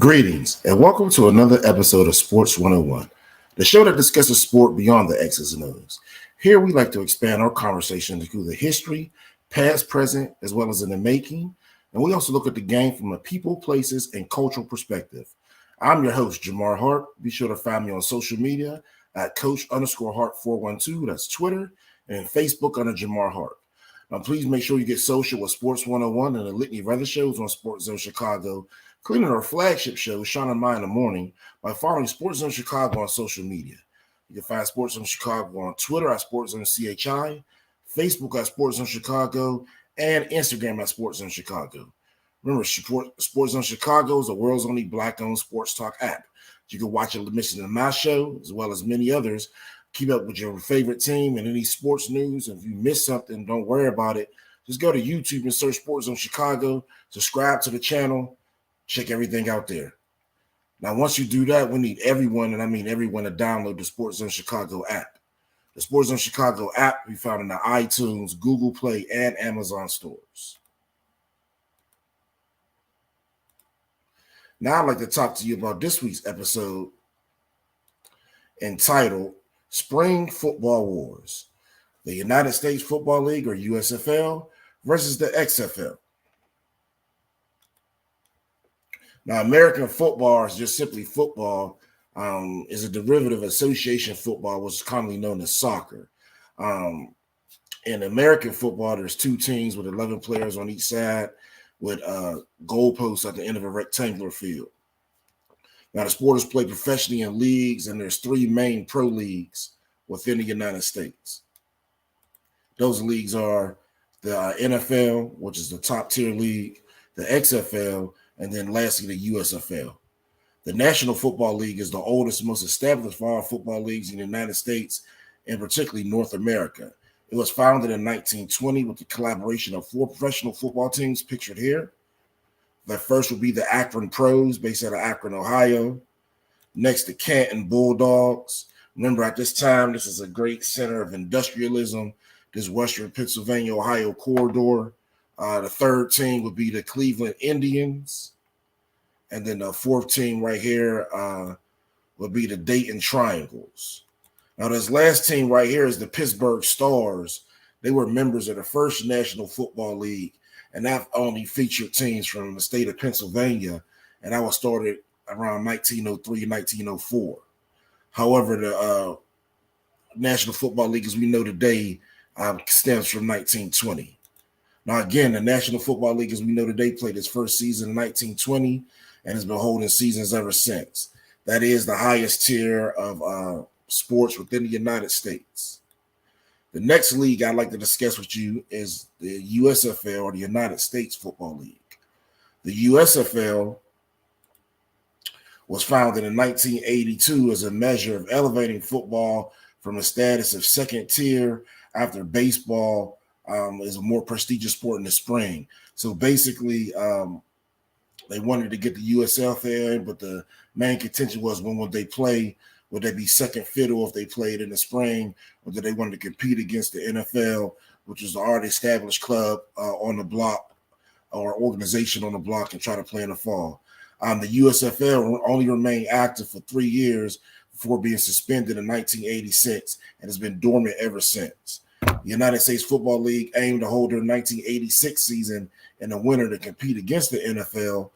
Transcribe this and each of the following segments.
Greetings and welcome to another episode of Sports 101, the show that discusses sport beyond the X's and O's. Here we like to expand our conversation into the history, past, present, as well as in the making, and we also look at the game from a people, places, and cultural perspective. I'm your host, Jamar Harp. Be sure to find me on social media at Coach_Hart412, that's Twitter, and Facebook under Jamar Harp. Now, please make sure you get social with Sports 101 and the litany of other shows on SportsZone Chicago, including our flagship show, Sean and Mine in the Morning, by following SportsZone Chicago on social media. You can find SportsZone Chicago on Twitter at SportsZone CHI, Facebook at SportsZone Chicago, and Instagram at SportsZone Chicago. Remember, SportsZone Chicago is the world's only Black-owned sports talk app. You can watch a listen to my show, as well as many others. Keep up with your favorite team and any sports news. If you miss something, don't worry about it. Just go to YouTube and search SportsZone Chicago, subscribe to the channel, check everything out there. Now, once you do that, we need everyone, and I mean everyone, to download the SportsZone Chicago app. The SportsZone Chicago app we found in the iTunes, Google Play, and Amazon stores. Now I'd like to talk to you about this week's episode entitled Spring Football Wars, the United States Football League, or USFL, versus the XFL. Now, American football is just simply football, is a derivative of association football, which is commonly known as soccer. In American football, there's two teams with 11 players on each side with goalposts at the end of a rectangular field. Now, the sport is played professionally in leagues, and there's three main pro leagues within the United States. Those leagues are the NFL, which is the top-tier league, the XFL, and then lastly, the USFL. The National Football League is the oldest, most established of all football leagues in the United States, and particularly North America. It was founded in 1920 with the collaboration of four professional football teams pictured here. The first would be the Akron Pros, based out of Akron, Ohio. Next, the Canton Bulldogs. Remember, at this time, this is a great center of industrialism, this Western Pennsylvania, Ohio corridor. The third team would be the Cleveland Indians. And then the fourth team right here would be the Dayton Triangles. Now, this last team right here is the Pittsburgh Stars. They were members of the first National Football League, and that only featured teams from the state of Pennsylvania, and that was started around 1903, 1904. However, the National Football League, as we know today, stems from 1920. Now, again, the National Football League, as we know today, played its first season in 1920 and has been holding seasons ever since. That is the highest tier of sports within the United States. The next league I'd like to discuss with you is the USFL, or the United States Football League. The USFL was founded in 1982 as a measure of elevating football from the status of second tier after baseball is a more prestigious sport in the spring. So basically, they wanted to get the USFL in, but the main contention was, when would they play? Would they be second fiddle if they played in the spring, or did they want to compete against the NFL, which is the already established club on the block, or organization on the block, and try to play in the fall? The USFL only remained active for 3 years before being suspended in 1986 and has been dormant ever since. The United States Football League aimed to hold their 1986 season in the winter to compete against the NFL.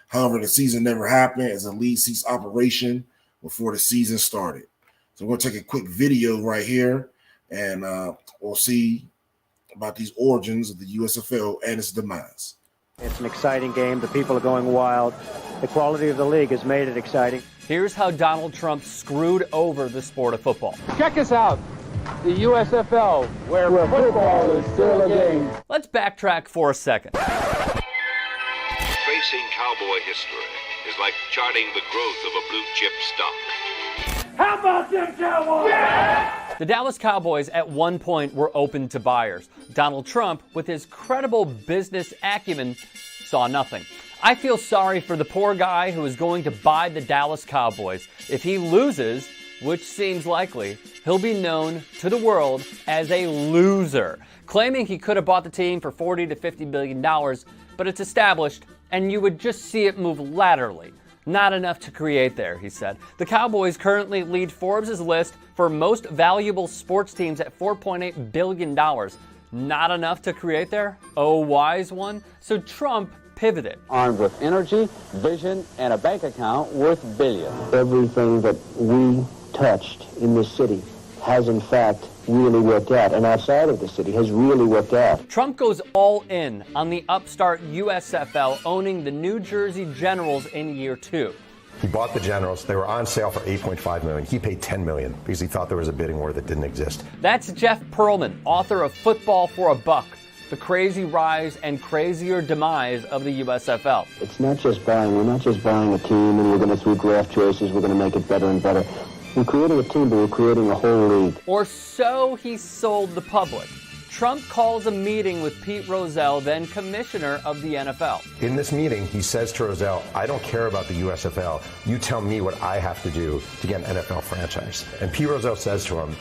However, the season never happened as the league ceased operation before the season started. So we're going to take a quick video right here, and we'll see about these origins of the USFL and its demise. It's an exciting game. The people are going wild. The quality of the league has made it exciting. Here's how Donald Trump screwed over the sport of football. Check us out. The USFL, where football is still a game. Let's backtrack for a second. Tracing cowboy history is like charting the growth of a blue chip stock. How about them Cowboys? Yeah! The Dallas Cowboys at one point were open to buyers. Donald Trump, with his credible business acumen, saw nothing. I feel sorry for the poor guy who is going to buy the Dallas Cowboys. If he loses, which seems likely, he'll be known to the world as a loser, claiming he could have bought the team for $40 to $50 billion, but it's established and you would just see it move laterally. Not enough to create there, he said. The Cowboys currently lead Forbes' list for most valuable sports teams at $4.8 billion. Not enough to create there? Oh, wise one. So Trump pivoted. Armed with energy, vision, and a bank account worth billions. Everything that we touched in this city has in fact really worked out, and outside of the city has really worked out. Trump goes all in on the upstart USFL owning the New Jersey Generals in year 2. He bought the Generals. They were on sale for $8.5 million. He paid $10 million because he thought there was a bidding war that didn't exist. That's Jeff Pearlman, author of Football for a Buck, the crazy rise and crazier demise of the USFL. It's not just buying. We're not just buying a team and we're going to, through draft choices, we're going to make it better and better. We're creating a team, but we're creating a whole league. Or so he sold the public. Trump calls a meeting with Pete Rozelle, then commissioner of the NFL. In this meeting, he says to Rozelle, I don't care about the USFL. You tell me what I have to do to get an NFL franchise. And Pete Rozelle says to him,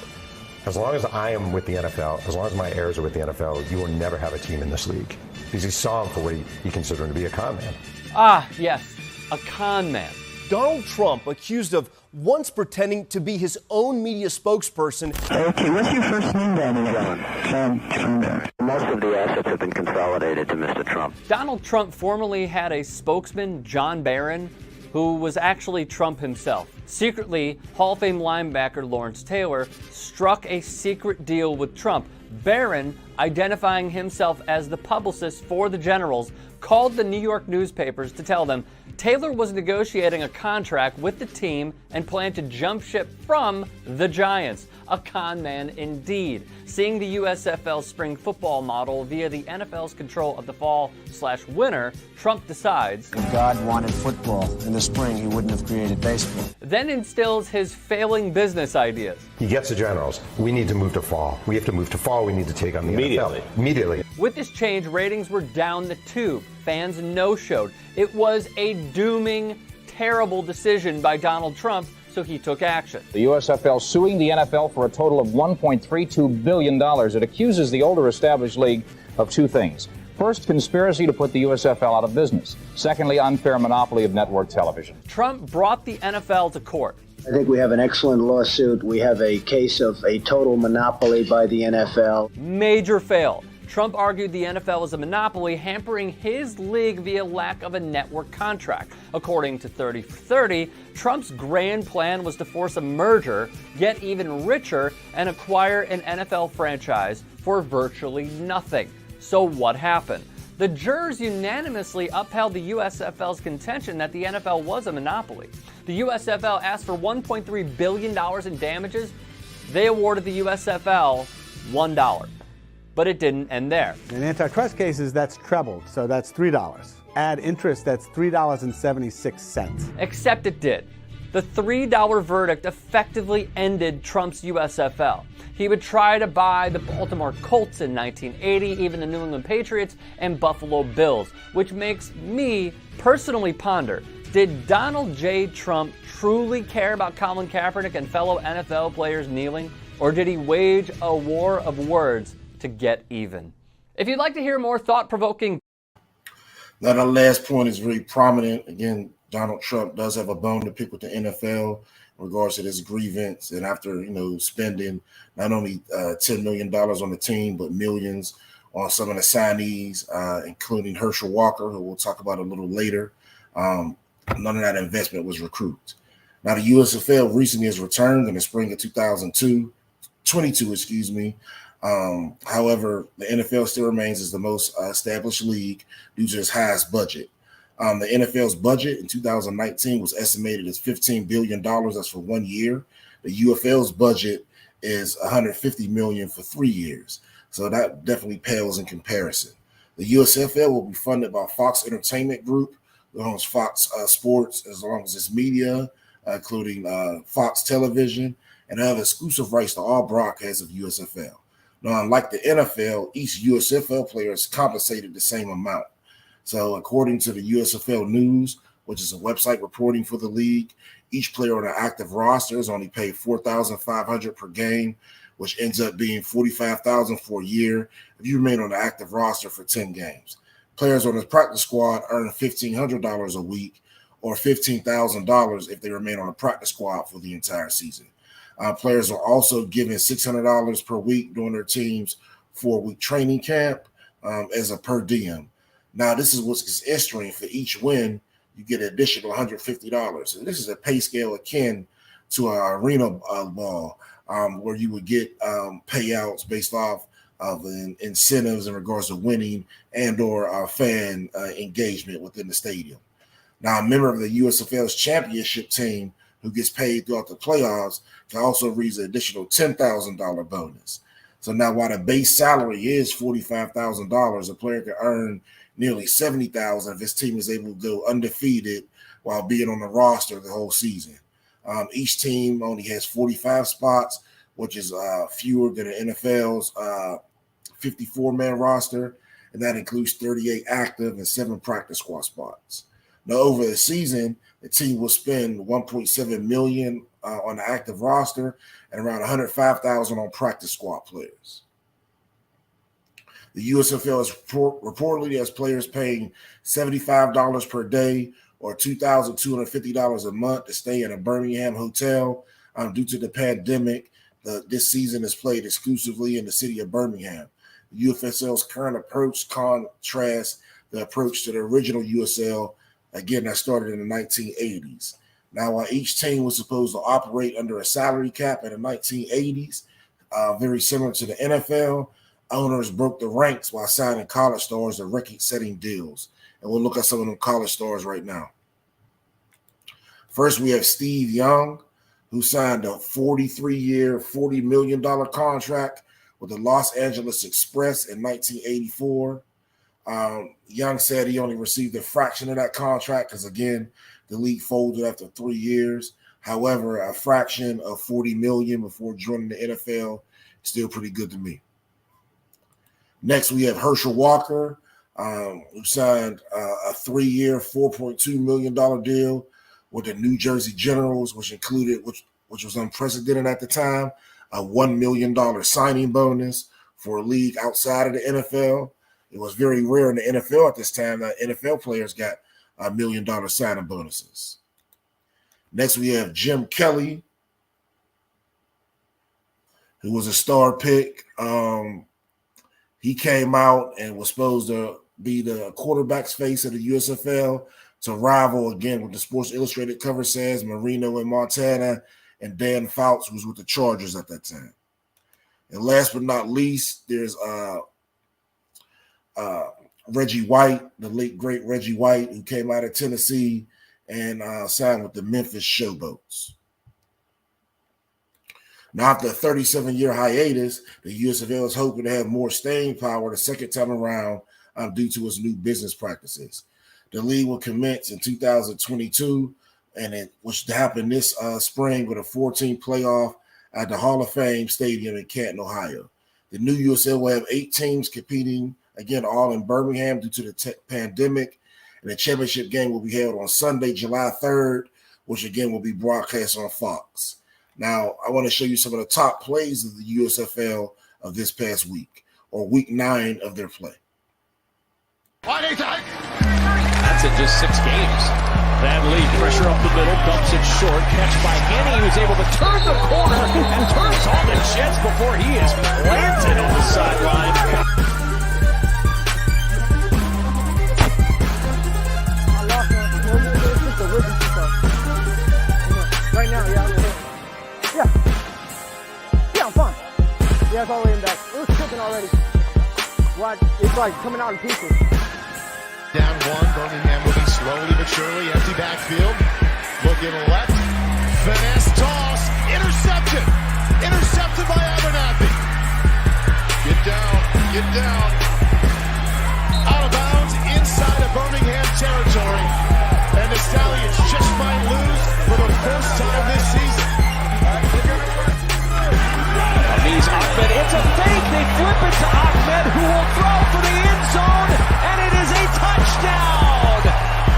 as long as I am with the NFL, as long as my heirs are with the NFL, you will never have a team in this league. Because he saw him for what he considered him to be, a con man. Ah, yes, a con man. Donald Trump, accused of once pretending to be his own media spokesperson. Okay, what's your first name, John? Most of the assets have been consolidated to Mr. Trump. Donald Trump formerly had a spokesman, John Barron, who was actually Trump himself. Secretly, Hall of Fame linebacker Lawrence Taylor struck a secret deal with Trump. Barron, identifying himself as the publicist for the Generals, called the New York newspapers to tell them Taylor was negotiating a contract with the team and planned to jump ship from the Giants. A con man indeed. Seeing the USFL spring football model via the NFL's control of the fall/winter, Trump decides, if God wanted football in the spring, he wouldn't have created baseball. Then instills his failing business ideas. He gets the Generals. We need to move to fall. We have to move to fall. We need to take on the NFL. Immediately. With this change, ratings were down the tube. Fans no-showed. It was a dooming, terrible decision by Donald Trump, so he took action. The USFL suing the NFL for a total of $1.32 billion. It accuses the older established league of two things. First, conspiracy to put the USFL out of business. Secondly, unfair monopoly of network television. Trump brought the NFL to court. I think we have an excellent lawsuit. We have a case of a total monopoly by the NFL. Major fail. Trump argued the NFL was a monopoly, hampering his league via lack of a network contract. According to 30 for 30, Trump's grand plan was to force a merger, get even richer, and acquire an NFL franchise for virtually nothing. So what happened? The jurors unanimously upheld the USFL's contention that the NFL was a monopoly. The USFL asked for $1.3 billion in damages. They awarded the USFL $1. But it didn't end there. In antitrust cases, that's trebled, so that's $3. Add interest, that's $3.76. Except it did. The $3 verdict effectively ended Trump's USFL. He would try to buy the Baltimore Colts in 1980, even the New England Patriots and Buffalo Bills, which makes me personally ponder, did Donald J. Trump truly care about Colin Kaepernick and fellow NFL players kneeling, or did he wage a war of words to get even? If you'd like to hear more thought-provoking... Now, the last point is very prominent. Again, Donald Trump does have a bone to pick with the NFL in regards to this grievance. And after, spending not only $10 million on the team, but millions on some of the signees, including Herschel Walker, who we'll talk about a little later, none of that investment was recouped. Now, the USFL recently has returned in the spring of 2022. However, the NFL still remains as the most established league due to its highest budget. The NFL's budget in 2019 was estimated as $15 billion. That's for 1 year. The UFL's budget is $150 million for 3 years. So that definitely pales in comparison. The USFL will be funded by Fox Entertainment Group, who owns Fox Sports, as long as its media, including Fox Television, and other exclusive rights to all broadcasts of USFL. Now, unlike the NFL, each USFL player is compensated the same amount. So according to the USFL News, which is a website reporting for the league, each player on an active roster is only paid $4,500 per game, which ends up being $45,000 for a year if you remain on the active roster for 10 games. Players on the practice squad earn $1,500 a week, or $15,000 if they remain on the practice squad for the entire season. Players are also given $600 per week during their team's 4-week training camp as a per diem. Now, this is what's interesting. For each win, you get an additional $150. And this is a pay scale akin to an arena ball, where you would get payouts based off of incentives in regards to winning and or fan engagement within the stadium. Now, a member of the USFL's championship team who gets paid throughout the playoffs can also reach an additional $10,000 bonus. So now, while the base salary is $45,000, a player can earn nearly $70,000 if his team is able to go undefeated while being on the roster the whole season. Each team only has 45 spots, which is fewer than the NFL's 54-man roster, and that includes 38 active and 7 practice squad spots. Now, over the season, the team will spend $1.7 million on the active roster and around $105,000 on practice squad players. The USFL is reportedly has players paying $75 per day or $2,250 a month to stay in a Birmingham hotel. Due to the pandemic, this season is played exclusively in the city of Birmingham. The USFL's current approach contrasts the approach to the original USL, again, that started in the 1980s. Now, while each team was supposed to operate under a salary cap in the 1980s, very similar to the NFL, owners broke the ranks while signing college stars to record-setting deals. And we'll look at some of them college stars right now. First, we have Steve Young, who signed a 43-year, $40 million contract with the Los Angeles Express in 1984. Young said he only received a fraction of that contract because, again, the league folded after 3 years. However, a fraction of $40 million before joining the NFL is still pretty good to me. Next, we have Herschel Walker, who signed a 3-year, $4.2 million deal with the New Jersey Generals, which was unprecedented at the time, a $1 million signing bonus for a league outside of the NFL. It was very rare in the NFL at this time that NFL players got $1 million signing bonuses. Next, we have Jim Kelly, who was a star pick. He came out and was supposed to be the quarterback's face of the USFL to rival, again, what the Sports Illustrated cover says, Marino in Montana, and Dan Fouts, who was with the Chargers at that time. And last but not least, there's Reggie White, the late, great Reggie White, who came out of Tennessee and signed with the Memphis Showboats. Now, after a 37-year hiatus, the USFL is hoping to have more staying power the second time around due to its new business practices. The league will commence in 2022, which happened this spring with a 14 playoff at the Hall of Fame Stadium in Canton, Ohio. The new USL will have 8 teams competing, again, all in Birmingham due to the pandemic, and the championship game will be held on Sunday, July 3rd, which again will be broadcast on Fox. Now, I want to show you some of the top plays of the USFL of this past week, or week 9 of their play. That's in just 6 games. That lead, pressure up the middle, dumps it short, catch by Henny, who's able to turn the corner and turns on the Jets before he is planted on the sideline. Right now, yeah, I'm fine. Yeah, it's all the way in back. It was tripping already. What? It's like coming out in pieces. Down 1, Birmingham moving slowly but surely, empty backfield. Looking left, finesse toss, intercepted by Abernathy. Get down. Out of bounds, inside of Birmingham territory. And the Stallions just might lose for the first time this season. Amis Ahmed, it's a fake. They flip it to Ahmed, who will throw for the end zone, and it is a touchdown.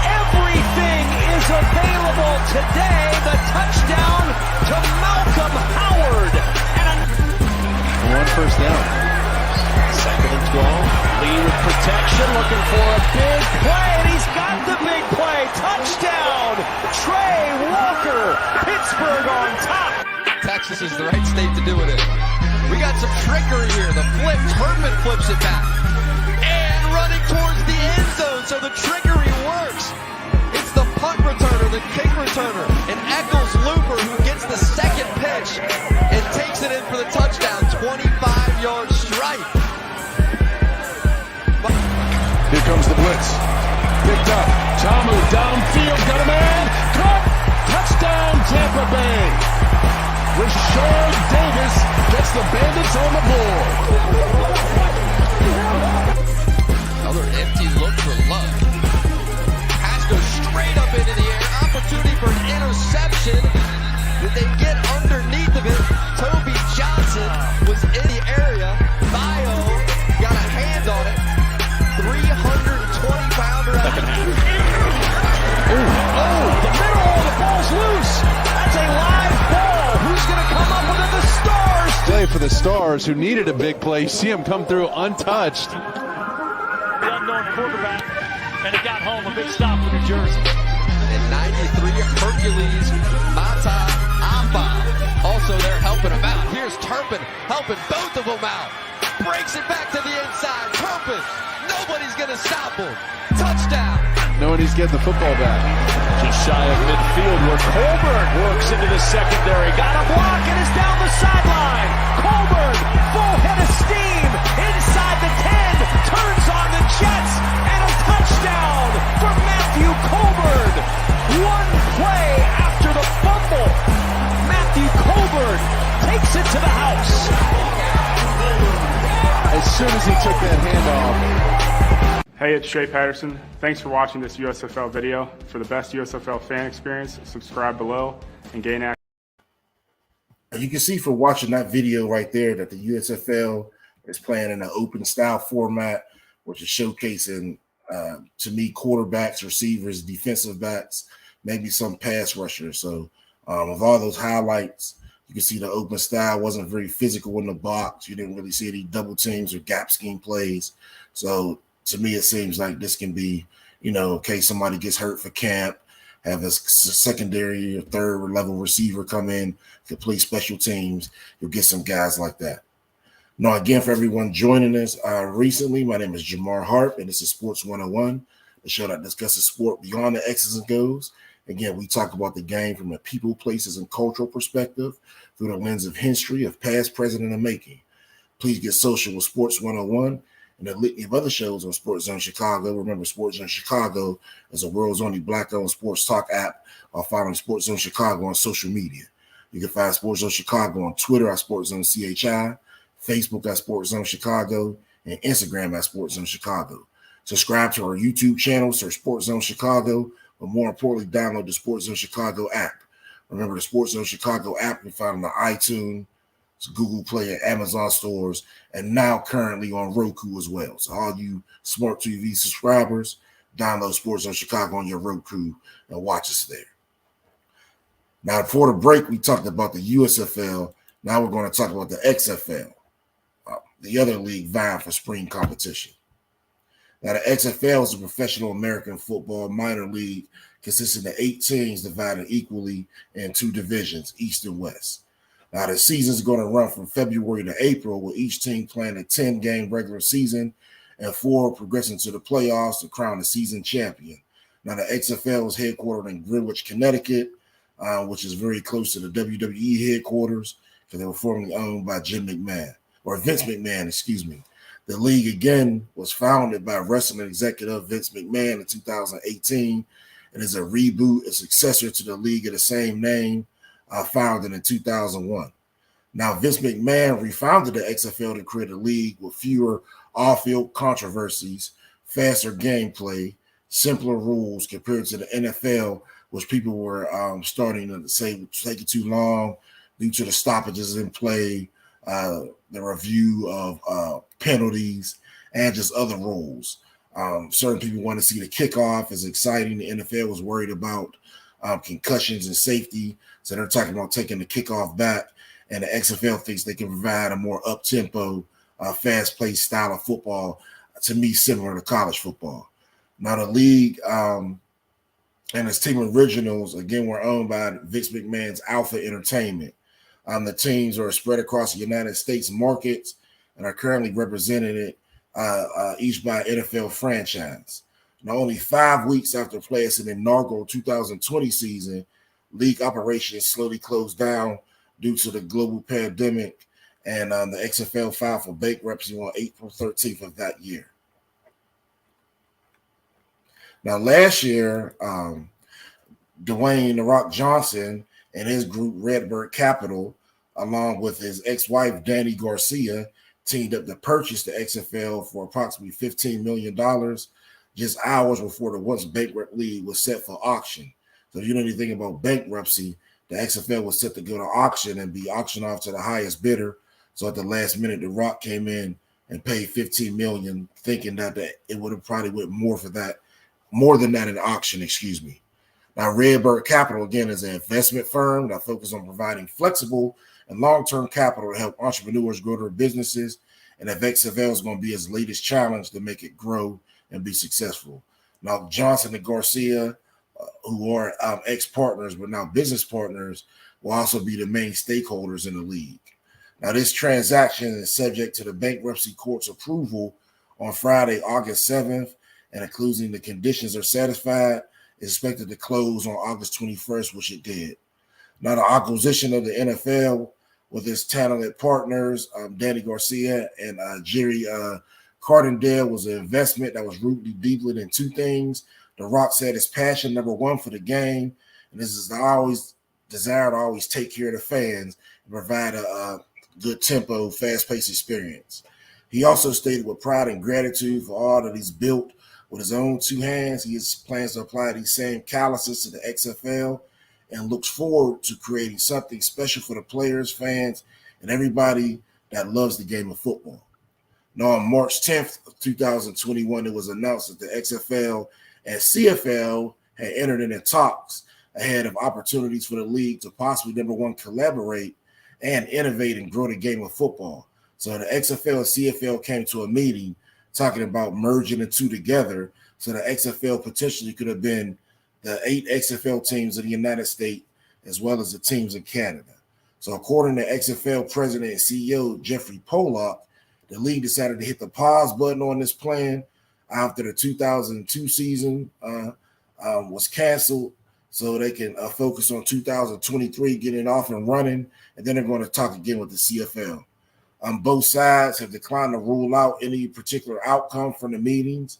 Everything is available today. The touchdown to Malcolm Howard. And 1 first down. 2nd and 12. Lee with protection, looking for a big play, and he's got the big play. Touchdown, Trey Walker. Pittsburgh on top. Texas is the right state to do it in. We got some trickery here. The flip, Turpin flips it back. And running towards the end zone, so the trickery works. It's the punt returner, the kick returner, and Eccles Looper who gets the second pitch and takes it in for the touchdown. 25-yard strike. Here comes the blitz. Picked up. Tamu downfield. Got a man. Caught. Touchdown, Tampa Bay. Rashard Davis gets the Bandits on the board. Another empty look for Love. Pass goes straight up into the air. Opportunity for an interception. Did they get underneath of it? Toby Johnson was in the area. Bio got a hand on it. 320-pounder. The middle, the ball's loose. That's a live ball. Who's going to come up with it? The Stars. Play for the Stars, who needed a big play. See him come through untouched. The unknown quarterback, and it got home. A big stop for New Jersey. And 93, Hercules Mata Amba. Also there helping him out. Here's Turpin helping both of them out. Breaks it back to the inside. Turpin. Nobody's going to stop him. Touchdown. Knowing he's getting the football back. Just shy of midfield where Colburn works into the secondary. Got a block and is down the sideline. Colburn, full head of steam. Inside the 10. Turns on the Jets. And a touchdown for Matthew Colburn. One play after the fumble. Matthew Colburn takes it to the house. As soon as he took that handoff. Hey, it's Shea Patterson. Thanks for watching this USFL video. For the best USFL fan experience, subscribe below and gain access. You can see from watching that video right there that the USFL is playing in an open style format, which is showcasing, to me, quarterbacks, receivers, defensive backs, maybe some pass rushers. So with all those highlights, you can see the open style wasn't very physical in the box. You didn't really see any double teams or gap scheme plays. So to me, it seems like this can be, in case somebody gets hurt for camp, have a secondary or third level receiver come in, to play special teams. You'll get some guys like that. Now, again, for everyone joining us recently, my name is Jamar Harp, and this is Sports 101, the show that discusses sport beyond the X's and O's. Again, we talk about the game from a people, places, and cultural perspective through the lens of history of past, present, and the making. Please get social with Sports 101 and a litany of other shows on SportsZone Chicago. Remember, SportsZone Chicago is the world's only Black-owned sports talk app, while following SportsZone Chicago on social media. You can find SportsZone Chicago on Twitter at SportsZone CHI, Facebook at SportsZone Chicago, and Instagram at SportsZone Chicago. Subscribe to our YouTube channel, search SportsZone Chicago, but more importantly, download the SportsZone Chicago app. Remember, the SportsZone Chicago app you can find on the iTunes, Google Play, and Amazon stores, and now currently on Roku as well. So all you Smart TV subscribers, download SportsZone Chicago on your Roku and watch us there. Now, before the break, we talked about the USFL. Now we're going to talk about the XFL, the other league vying for spring competition. Now, the XFL is a professional American football minor league consisting of 8 teams divided equally in 2 divisions, East and West. Now, the season is going to run from February to April, with each team playing a 10-game regular season and 4 progressing to the playoffs to crown the season champion. Now, the XFL is headquartered in Greenwich, Connecticut, which is very close to the WWE headquarters, because they were formerly owned by Vince McMahon, excuse me. The league, again, was founded by wrestling executive Vince McMahon in 2018 and is a reboot, a successor to the league of the same name, founded in 2001. Now, Vince McMahon refounded the XFL to create a league with fewer off-field controversies, faster gameplay, simpler rules compared to the NFL, which people were starting to say was taking too long due to the stoppages in play, the review of penalties, and just other rules. Certain people want to see the kickoff as exciting. The NFL was worried about concussions and safety, so they're talking about taking the kickoff back. And the XFL thinks they can provide a more up-tempo, fast-paced style of football to me, similar to college football. Now, the league and its team originals, again, were owned by Vince McMahon's Alpha Entertainment. The teams are spread across the United States markets and are currently represented each by NFL franchise. Now, only 5 weeks after playing an inaugural 2020 season, league operations slowly closed down due to the global pandemic, and the XFL filed for bankruptcy on April 13th of that year. Now, last year, Dwayne "The Rock" Johnson and his group Redbird Capital, along with his ex-wife Danny Garcia, teamed up to purchase the XFL for approximately $15 million, just hours before the once bankrupt league was set for auction. So if you know anything about bankruptcy, the XFL was set to go to auction and be auctioned off to the highest bidder. So at the last minute, The Rock came in and paid $15 million, thinking that it would have probably went more than that in auction, excuse me. Now, Redbird Capital, again, is an investment firm that focuses on providing flexible and long-term capital to help entrepreneurs grow their businesses. And if XFL is going to be his latest challenge to make it grow and be successful. Now, Johnson and Garcia, who are ex-partners but now business partners, will also be the main stakeholders in the league. Now, this transaction is subject to the bankruptcy court's approval on Friday, August 7th, and including the conditions are satisfied, is expected to close on August 21st, which it did. Now, the acquisition of the NFL with its talented partners, Danny Garcia and Jerry Cardindale, was an investment that was rooted deeply in two things. The Rock said his passion, number one, for the game, and this is the desire to always take care of the fans and provide a good tempo, fast-paced experience. He also stated with pride and gratitude for all that he's built with his own two hands. He plans to apply these same calluses to the XFL and looks forward to creating something special for the players, fans, and everybody that loves the game of football. Now, on March 10th, 2021, it was announced that the XFL and CFL had entered into talks ahead of opportunities for the league to possibly, number one, collaborate and innovate and grow the game of football. So the XFL and CFL came to a meeting talking about merging the two together, so the XFL potentially could have been the 8 XFL teams in the United States as well as the teams in Canada. So according to XFL president and CEO Jeffrey Pollock, the league decided to hit the pause button on this plan after the 2002 season was canceled, so they can focus on 2023, getting off and running, and then they're going to talk again with the CFL. Both sides have declined to rule out any particular outcome from the meetings,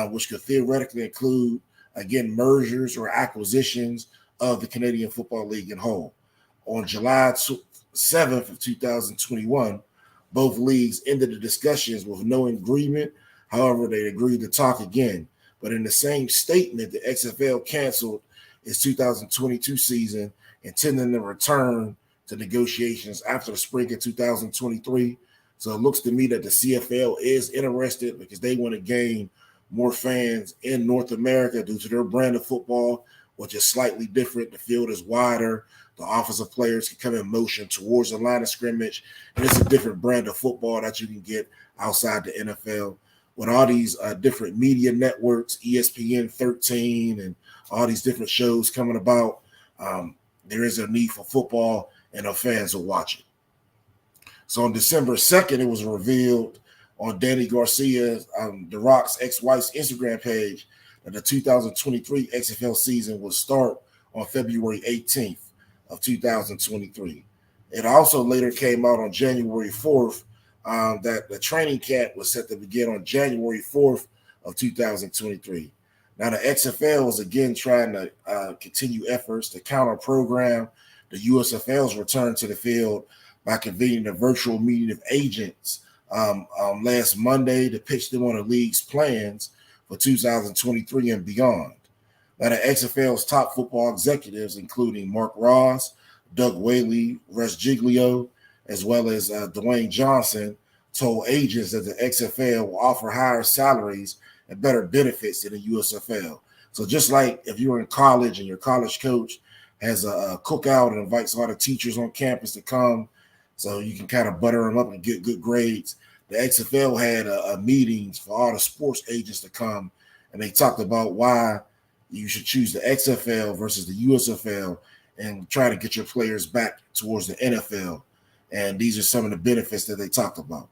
which could theoretically include, again, mergers or acquisitions of the Canadian Football League in whole. On July 7th of 2021, both leagues ended the discussions with no agreement. However, they agreed to talk again. But in the same statement, the XFL canceled its 2022 season, intending to return to negotiations after the spring of 2023. So it looks to me that the CFL is interested because they want to gain more fans in North America due to their brand of football, which is slightly different. The field is wider. The offensive players can come in motion towards the line of scrimmage. And it's a different brand of football that you can get outside the NFL. With all these different media networks, ESPN 13, and all these different shows coming about, there is a need for football, and our fans will watch it. So on December 2nd, it was revealed on Danny Garcia, The Rock's ex-wife's Instagram page, that the 2023 XFL season will start on February 18th of 2023. It also later came out on January 4th that the training camp was set to begin on January 4th of 2023. Now, the XFL is again trying to continue efforts to counter-program the USFL's return to the field by convening a virtual meeting of agents last Monday to pitch them on the league's plans for 2023 and beyond. Now, the XFL's top football executives, including Mark Ross, Doug Whaley, Russ Giglio, as well as Dwayne Johnson, told agents that the XFL will offer higher salaries and better benefits than the USFL. So just like if you're in college and your college coach has a cookout and invites all the teachers on campus to come so you can kind of butter them up and get good grades, the XFL had a meetings for all the sports agents to come, and they talked about why you should choose the XFL versus the USFL and try to get your players back towards the NFL. And these are some of the benefits that they talked about.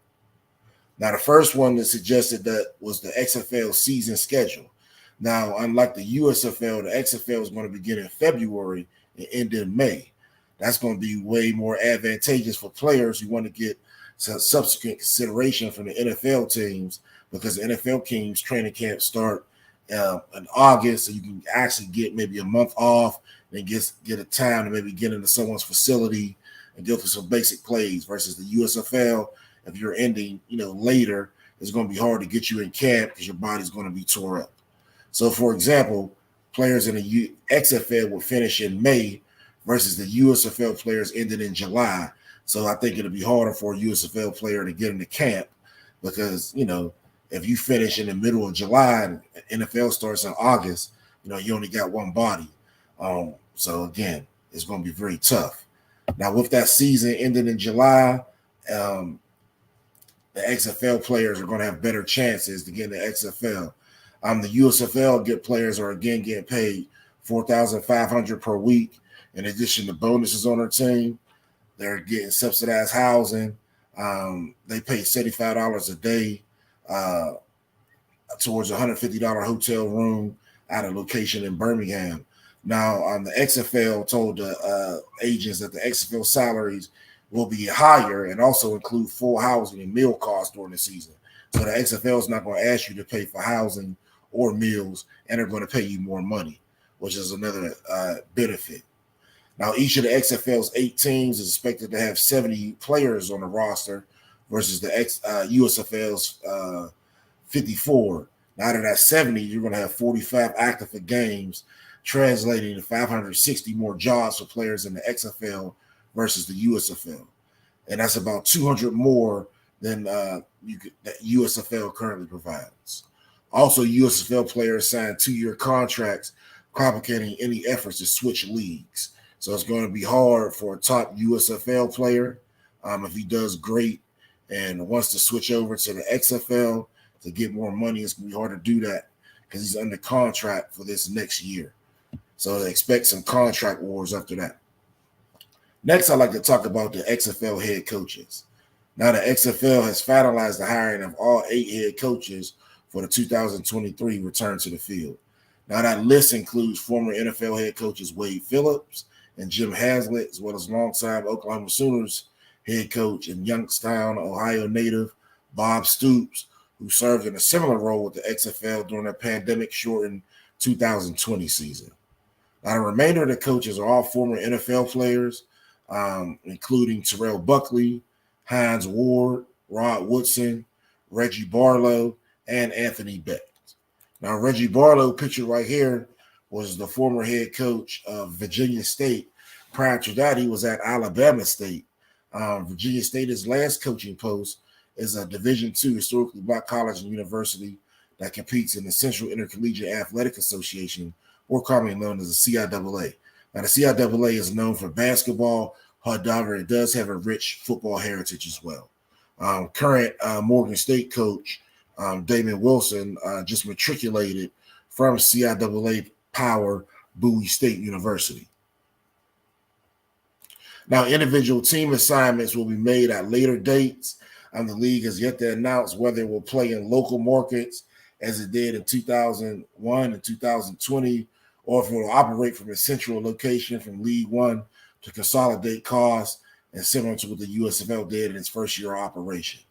Now, the first one that suggested that was the XFL season schedule. Now, unlike the USFL, the XFL is going to begin in February and end in May. That's going to be way more advantageous for players who want to get some subsequent consideration from the NFL teams, because the NFL teams training camp start in August, so you can actually get maybe a month off and get a time to maybe get into someone's facility and go through some basic plays, versus the USFL. If you're ending, later, it's going to be hard to get you in camp because your body's going to be tore up. So, for example, players in the XFL will finish in May versus the USFL players ended in July. So I think it'll be harder for a USFL player to get into camp because, if you finish in the middle of July and NFL starts in August, you only got one body. So, again, it's going to be very tough. Now, with that season ending in July, the XFL players are going to have better chances to get in the XFL. The USFL players are again getting paid $4,500 per week. In addition to bonuses on their team, they're getting subsidized housing. They pay $75 a day towards a $150 hotel room at a location in Birmingham. Now, the XFL told the agents that the XFL salaries will be higher and also include full housing and meal costs during the season. So the XFL is not going to ask you to pay for housing or meals, and they're going to pay you more money, which is another benefit. Now, each of the XFL's 8 teams is expected to have 70 players on the roster versus the USFL's 54. Now, out of that 70, you're going to have 45 active for games, translating to 560 more jobs for players in the XFL versus the USFL. And that's about 200 more than that USFL currently provides. Also, USFL players signed 2-year contracts, complicating any efforts to switch leagues. So it's going to be hard for a top USFL player, if he does great and wants to switch over to the XFL to get more money. It's going to be hard to do that because he's under contract for this next year. So they expect some contract wars after that. Next, I'd like to talk about the XFL head coaches. Now, the XFL has finalized the hiring of all 8 head coaches for the 2023 return to the field. Now, that list includes former NFL head coaches Wade Phillips and Jim Haslett, as well as longtime Oklahoma Sooners head coach and Youngstown, Ohio native Bob Stoops, who served in a similar role with the XFL during the pandemic-shortened 2020 season. Now, the remainder of the coaches are all former NFL players, including Terrell Buckley, Hines Ward, Rod Woodson, Reggie Barlow, and Anthony Beck. Now, Reggie Barlow, pictured right here, was the former head coach of Virginia State. Prior to that, he was at Alabama State. Virginia State, his last coaching post, is a Division II historically black college and university that competes in the Central Intercollegiate Athletic Association, or commonly known as the CIAA. Now, the CIAA is known for basketball, however, it does have a rich football heritage as well. Current Morgan State coach Damon Wilson just matriculated from CIAA Power Bowie State University. Now, individual team assignments will be made at later dates. The league has yet to announce whether it will play in local markets as it did in 2001 and 2020, or if it will operate from a central location from League One to consolidate costs, and similar to what the USFL did in its first year of operation.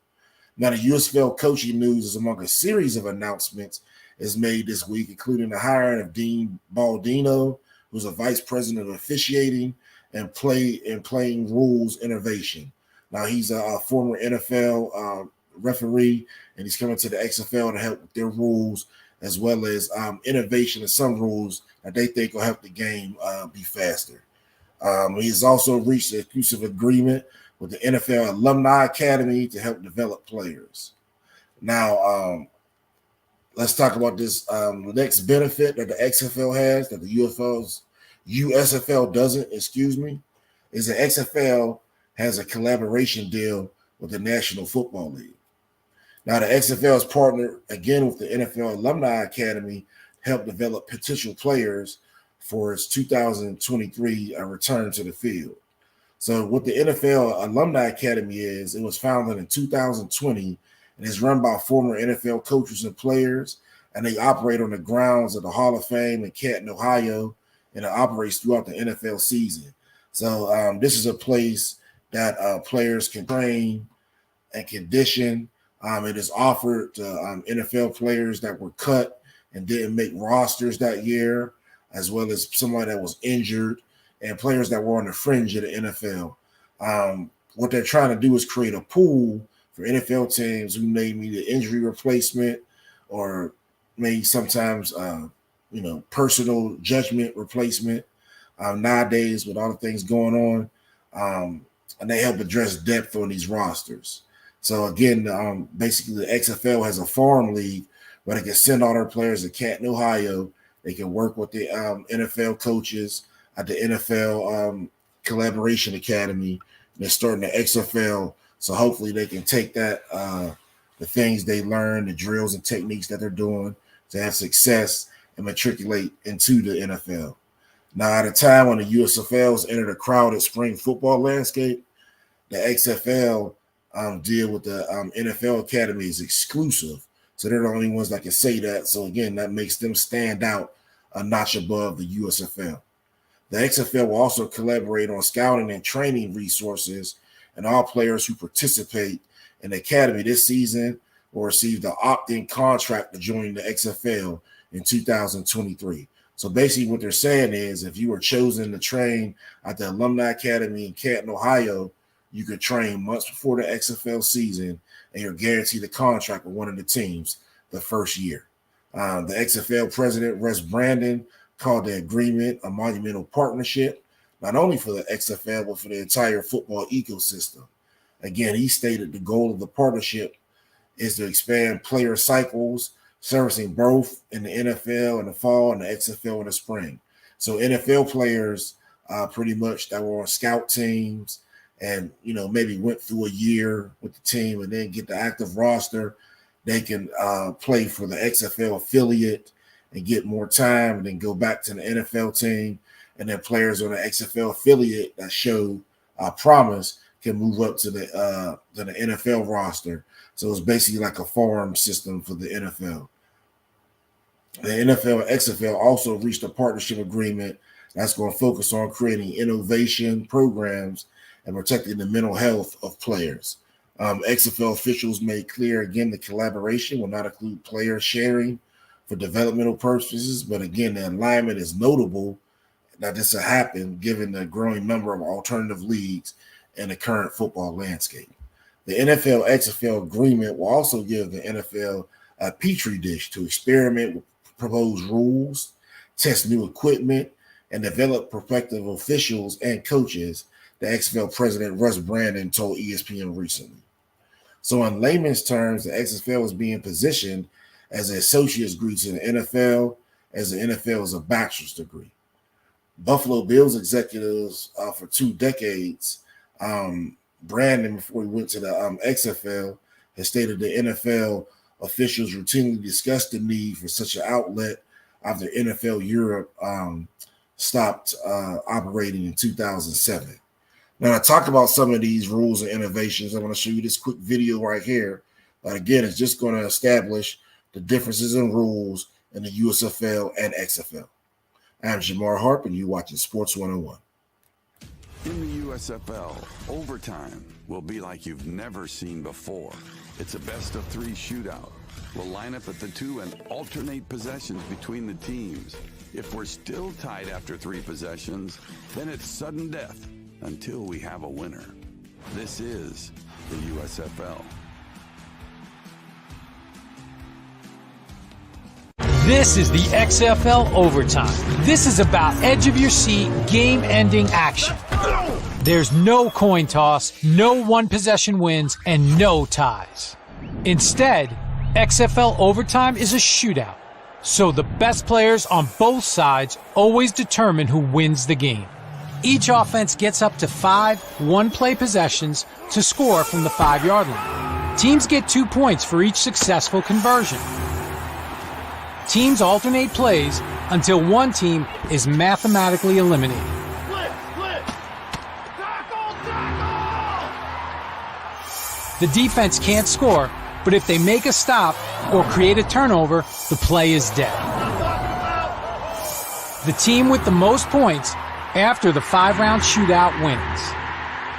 Now, the USFL coaching news is among a series of announcements is made this week, including the hiring of Dean Baldino, who's a vice president of officiating and playing rules innovation. Now, he's a former NFL referee, and he's coming to the XFL to help with their rules, as well as innovation in some rules that they think will help the game be faster. He's also reached an exclusive agreement with the NFL Alumni Academy to help develop players. Now, let's talk about this. The next benefit that the XFL has that the USFL doesn't, is the XFL has a collaboration deal with the National Football League. Now, the XFL has partnered again with the NFL Alumni Academy to help develop potential players for its 2023 return to the field. So what the NFL Alumni Academy is, it was founded in 2020 and is run by former NFL coaches and players, and they operate on the grounds of the Hall of Fame in Canton, Ohio, and it operates throughout the NFL season. So this is a place that players can train and condition. It is offered to NFL players that were cut and didn't make rosters that year, as well as somebody that was injured and players that were on the fringe of the NFL. What they're trying to do is create a pool for NFL teams who may need an injury replacement or maybe sometimes, personal judgment replacement nowadays with all the things going on. And they help address depth on these rosters. So again, basically the XFL has a farm league where they can send all their players to Canton, Ohio. They can work with the NFL coaches at the NFL Collaboration Academy. They're starting the XFL, so hopefully they can take that, the things they learn, the drills and techniques that they're doing to have success and matriculate into the NFL. Now, at a time when the USFLs entered a crowded spring football landscape, the XFL deal with the NFL Academy is exclusive. So they're the only ones that can say that. So again, that makes them stand out a notch above the USFL. The XFL will also collaborate on scouting and training resources, and all players who participate in the academy this season will receive the opt-in contract to join the XFL in 2023. So basically what they're saying is if you were chosen to train at the Alumni Academy in Canton, Ohio, you could train months before the XFL season and you're guaranteed a contract with one of the teams the first year. The XFL president, Russ Brandon, called the agreement a monumental partnership, not only for the XFL, but for the entire football ecosystem. Again, he stated the goal of the partnership is to expand player cycles, servicing both in the NFL in the fall and the XFL in the spring. So NFL players pretty much that were on scout teams and, maybe went through a year with the team and then get the active roster, they can play for the XFL affiliate and get more time and then go back to the NFL team. And then players on the XFL affiliate that show promise can move up to the NFL roster. So it's basically like a farm system for the NFL. The NFL and XFL also reached a partnership agreement that's going to focus on creating innovation programs and protecting the mental health of players. XFL officials made clear, again, the collaboration will not include player sharing for developmental purposes, but again, the alignment is notable that this will happen given the growing number of alternative leagues in the current football landscape. The NFL XFL agreement will also give the NFL a petri dish to experiment with proposed rules, test new equipment, and develop prospective officials and coaches, the XFL president Russ Brandon told ESPN recently. So in layman's terms, the XFL is being positioned as an associate's degree to the NFL, as the NFL is a bachelor's degree. Buffalo Bills executives for 2 decades, Brandon, before he went to the XFL, has stated the NFL officials routinely discussed the need for such an outlet after NFL Europe stopped operating in 2007. Now, to talk about some of these rules and innovations, I want to show you this quick video right here. But again, it's just going to establish the differences in rules in the USFL and XFL. I'm Jamar Harp, and you're watching Sports 101. In the USFL, overtime will be like you've never seen before. It's a best-of-3 shootout. We'll line up at the 2 and alternate possessions between the teams. If we're still tied after 3 possessions, then it's sudden death until we have a winner. This is the USFL. This is the XFL Overtime. This is about edge-of-your-seat, game-ending action. There's no coin toss, no one-possession wins, and no ties. Instead, XFL Overtime is a shootout. So the best players on both sides always determine who wins the game. Each offense gets up to 5 one-play possessions to score from the 5-yard line. Teams get 2 points for each successful conversion. Teams alternate plays until one team is mathematically eliminated. The defense can't score, but if they make a stop or create a turnover, the play is dead. The team with the most points after the 5-round shootout wins.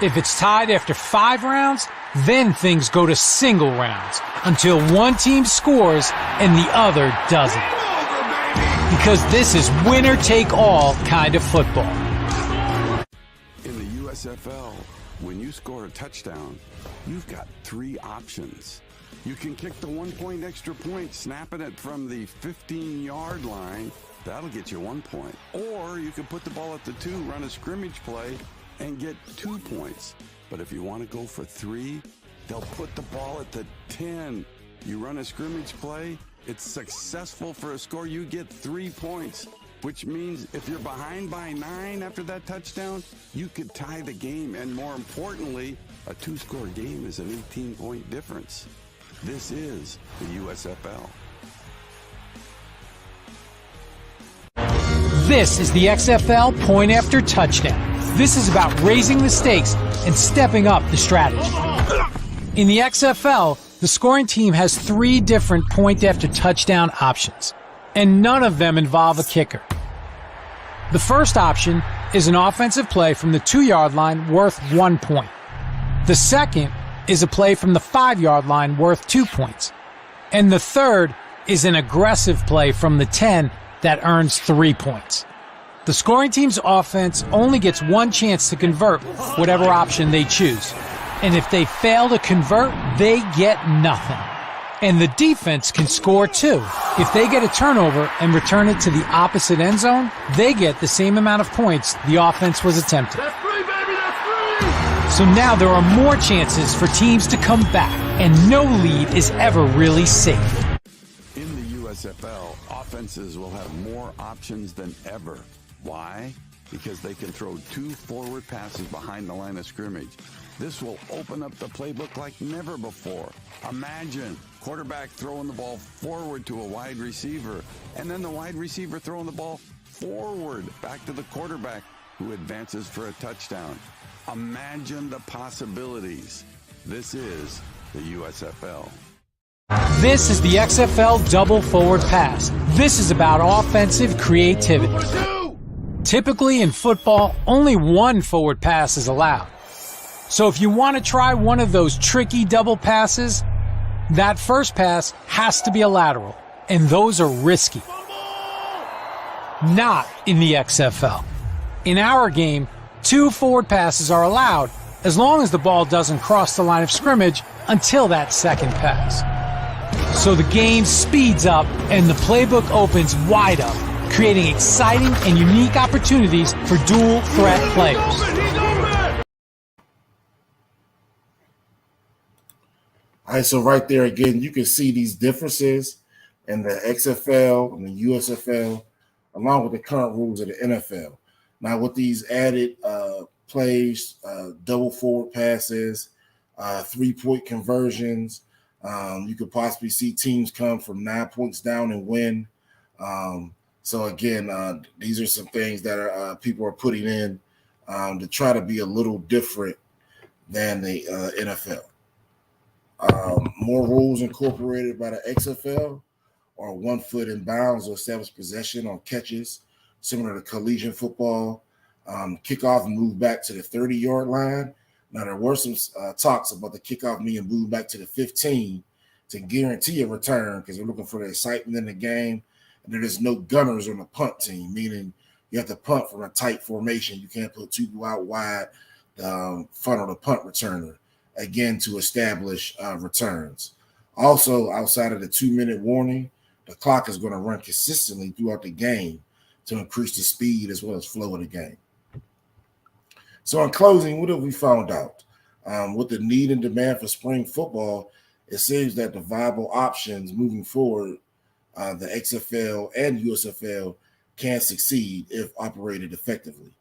If it's tied after 5 rounds, then things go to single rounds until one team scores and the other doesn't. Because this is winner-take-all kind of football. In the USFL, when you score a touchdown, you've got 3 options. You can kick the 1-point extra point, snapping it from the 15-yard line. That'll get you 1 point. Or you can put the ball at the 2, run a scrimmage play, and get 2 points. But if you want to go for 3, they'll put the ball at the 10. You run a scrimmage play, it's successful for a score, you get 3 points. Which means if you're behind by 9 after that touchdown, you could tie the game. And more importantly, a 2-score game is an 18-point difference. This is the USFL. This is the XFL point after touchdown. This is about raising the stakes and stepping up the strategy. In the XFL, the scoring team has 3 different point after touchdown options, and none of them involve a kicker. The first option is an offensive play from the 2-yard line worth 1 point. The second is a play from the 5-yard line worth 2 points. And the third is an aggressive play from the 10 that earns 3 points. The scoring team's offense only gets 1 chance to convert whatever option they choose. And if they fail to convert, they get nothing. And the defense can score too. If they get a turnover and return it to the opposite end zone, they get the same amount of points the offense was attempting. That's 3, baby, that's 3! So now there are more chances for teams to come back, and no lead is ever really safe. In the USFL, offenses will have more options than ever. Why? Because they can throw 2 forward passes behind the line of scrimmage. This will open up the playbook like never before. Imagine quarterback throwing the ball forward to a wide receiver, and then the wide receiver throwing the ball forward back to the quarterback who advances for a touchdown. Imagine the possibilities. This is the USFL. This is the XFL double forward pass. This is about offensive creativity. Typically in football, only 1 forward pass is allowed. So if you want to try one of those tricky double passes, that first pass has to be a lateral, and those are risky. Not in the XFL. In our game, 2 forward passes are allowed as long as the ball doesn't cross the line of scrimmage until that second pass. So the game speeds up and the playbook opens wide up, creating exciting and unique opportunities for dual threat players. All right, so right there again, you can see these differences in the XFL and the USFL, along with the current rules of the NFL. Now, with these added plays, double forward passes, 3-point conversions, you could possibly see teams come from 9 points down and win. So again, these are some things that are people are putting in to try to be a little different than the NFL. More rules incorporated by the XFL are 1 foot in bounds or established possession on catches, similar to collegiate football. Kickoff and move back to the 30-yard line. Now, there were some talks about the kickoff being moved back to the 15 to guarantee a return because they're looking for the excitement in the game. And there's no gunners on the punt team, meaning you have to punt from a tight formation. You can't put 2 people out wide front of the punt returner, again, to establish returns. Also, outside of the 2-minute warning, the clock is going to run consistently throughout the game to increase the speed as well as flow of the game. So in closing, what have we found out? With the need and demand for spring football, it seems that the viable options moving forward, the XFL and USFL, can succeed if operated effectively.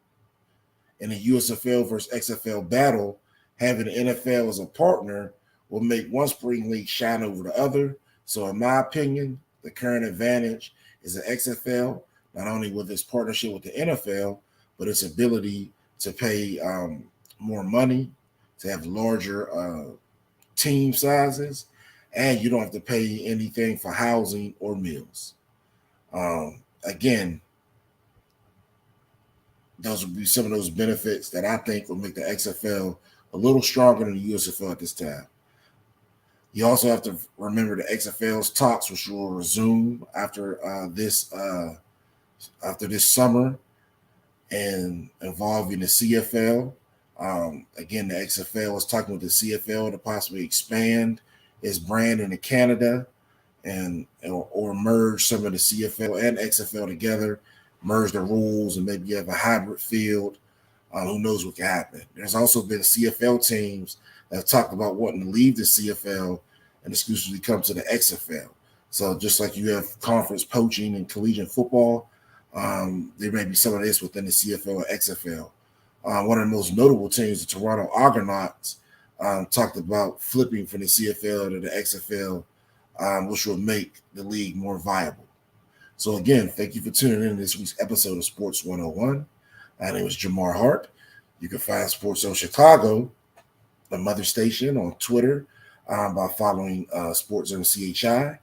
In a USFL versus XFL battle, having the NFL as a partner will make one spring league shine over the other. So in my opinion, the current advantage is the XFL, not only with its partnership with the NFL, but its ability to pay more money, to have larger team sizes, and you don't have to pay anything for housing or meals. Again, those would be some of those benefits that I think will make the XFL a little stronger than the USFL at this time. You also have to remember the XFL's talks, which will resume after this summer, and involving the CFL. Again, the XFL is talking with the CFL to possibly expand its brand into Canada or merge some of the CFL and XFL together, merge the rules, and maybe have a hybrid field. Who knows what can happen? There's also been CFL teams that have talked about wanting to leave the CFL and exclusively come to the XFL. So just like you have conference poaching in collegiate football, there may be some of this within the CFL or XFL. One of the most notable teams, the Toronto Argonauts, talked about flipping from the CFL to the XFL, which will make the league more viable. So again, thank you for tuning in to this week's episode of Sports 101. My name is Jamar Harp. You can find SportsZone Chicago, the mother station, on Twitter by following SportsZone CHI,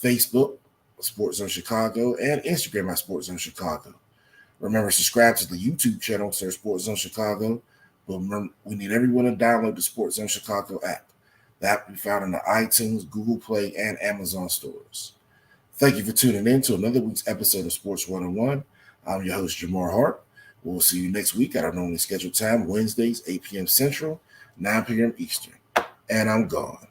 Facebook, SportsZone Chicago, and Instagram at SportsZone Chicago. Remember, subscribe to the YouTube channel, search SportsZone Chicago. But remember, we need everyone to download the SportsZone Chicago app. The app can be found in the iTunes, Google Play, and Amazon stores. Thank you for tuning in to another week's episode of Sports 101. I'm your host, Jamar Harp. We'll see you next week at our normally scheduled time, Wednesdays, 8 p.m. Central, 9 p.m. Eastern. And I'm gone.